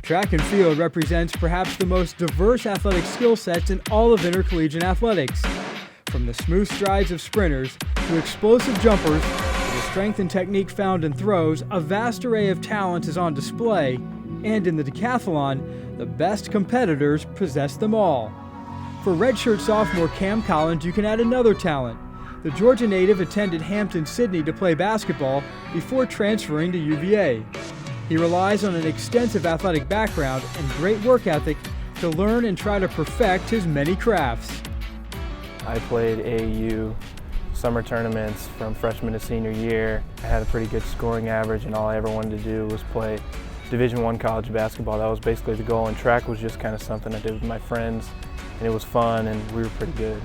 Track and field represents perhaps the most diverse athletic skill sets in all of intercollegiate athletics. From the smooth strides of sprinters to explosive jumpers, to the strength and technique found in throws, a vast array of talent is on display, and in the decathlon, the best competitors possess them all. For redshirt sophomore Cam Collins, you can add another talent. The Georgia native attended Hampden-Sydney to play basketball before transferring to UVA. He relies on an extensive athletic background and great work ethic to learn and try to perfect his many crafts. I played AAU summer tournaments from freshman to senior year. I had a pretty good scoring average, and all I ever wanted to do was play Division I college basketball. That was basically the goal, and track was just kind of something I did with my friends, and it was fun, and we were pretty good.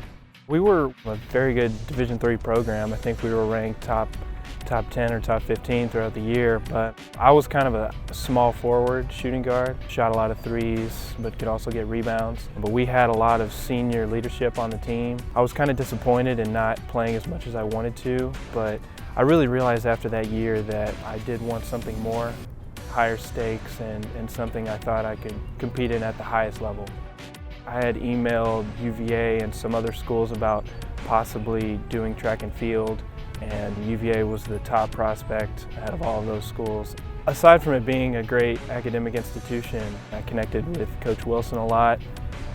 We were a very good Division III program. I think we were ranked top 10 or top 15 throughout the year, but I was kind of a small forward shooting guard. Shot a lot of threes, but could also get rebounds. But we had a lot of senior leadership on the team. I was kind of disappointed in not playing as much as I wanted to, but I really realized after that year that I did want something more, higher stakes, and something I thought I could compete in at the highest level. I had emailed UVA and some other schools about possibly doing track and field, and UVA was the top prospect out of all of those schools. Aside from it being a great academic institution, I connected with Coach Wilson a lot,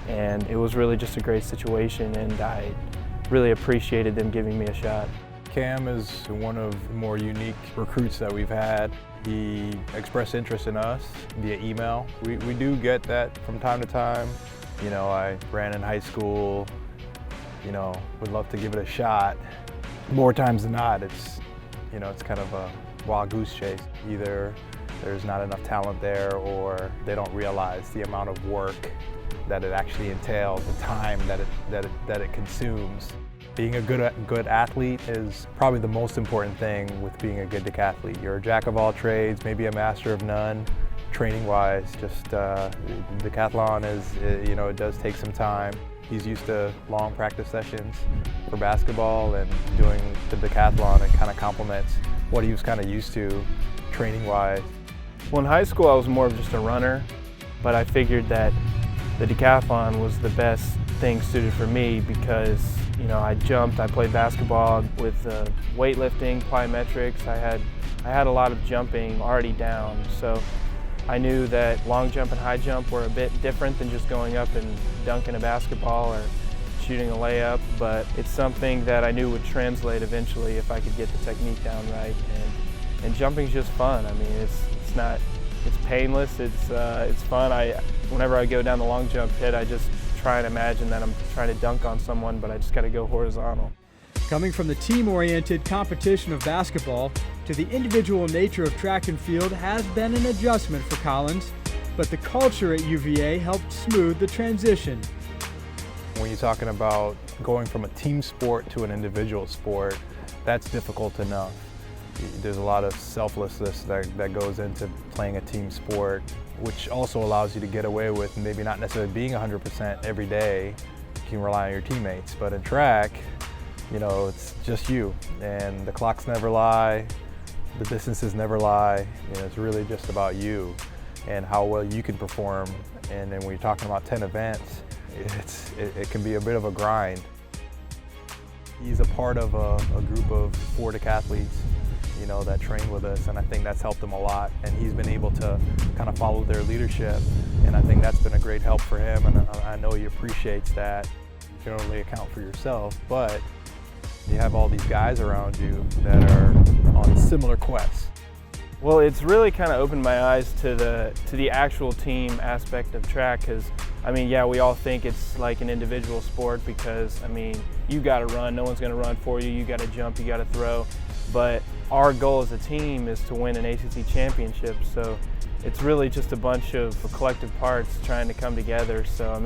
and it was really just a great situation, and I really appreciated them giving me a shot. Cam is one of the more unique recruits that we've had. He expressed interest in us via email. We do get that from time to time. You know, I ran in high school, you know, would love to give it a shot. More times than not, it's kind of a wild goose chase. Either there's not enough talent there, or they don't realize the amount of work that it actually entails, the time that it consumes. Being a good athlete is probably the most important thing with being a good decathlete. You're a jack of all trades, maybe a master of none. Training-wise, just decathlon is, it does take some time. He's used to long practice sessions for basketball, and doing the decathlon, it kind of complements what he was kind of used to training-wise. Well, in high school, I was more of just a runner, but I figured that the decathlon was the best thing suited for me because, I jumped, I played basketball with weightlifting, plyometrics. I had a lot of jumping already down, so I knew that long jump and high jump were a bit different than just going up and dunking a basketball or shooting a layup, but it's something that I knew would translate eventually if I could get the technique down right. And jumping's just fun. I mean, it's painless, it's fun. Whenever I go down the long jump pit, I just try and imagine that I'm trying to dunk on someone, but I just got to go horizontal. Coming from the team-oriented competition of basketball to the individual nature of track and field has been an adjustment for Collins, but the culture at UVA helped smooth the transition. When you're talking about going from a team sport to an individual sport, that's difficult enough. There's a lot of selflessness that goes into playing a team sport, which also allows you to get away with maybe not necessarily being 100% every day. You can rely on your teammates, but in track, it's just you, and the clocks never lie, the distances never lie. It's really just about you and how well you can perform. And then when you're talking about 10 events, it can be a bit of a grind. He's a part of a group of 4 decathletes, that train with us, and I think that's helped him a lot. And he's been able to kind of follow their leadership, and I think that's been a great help for him, and I know he appreciates that. You can only account for yourself, but you have all these guys around you that are on similar quests. Well, it's really kind of opened my eyes to the actual team aspect of track, because we all think it's like an individual sport because you got to run, no one's going to run for you, you got to jump, you got to throw, but our goal as a team is to win an ACC championship, so it's really just a bunch of collective parts trying to come together. So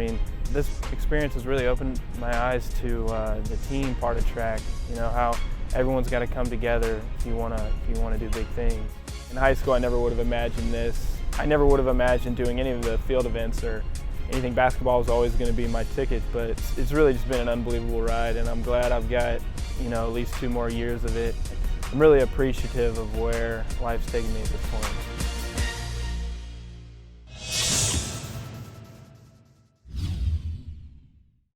this experience has really opened my eyes to the team part of track, how everyone's got to come together if you want to do big things. In high school, I never would have imagined this. I never would have imagined doing any of the field events or anything. Basketball was always going to be my ticket, but it's really just been an unbelievable ride, and I'm glad I've got at least 2 more years of it. I'm really appreciative of where life's taken me at this point.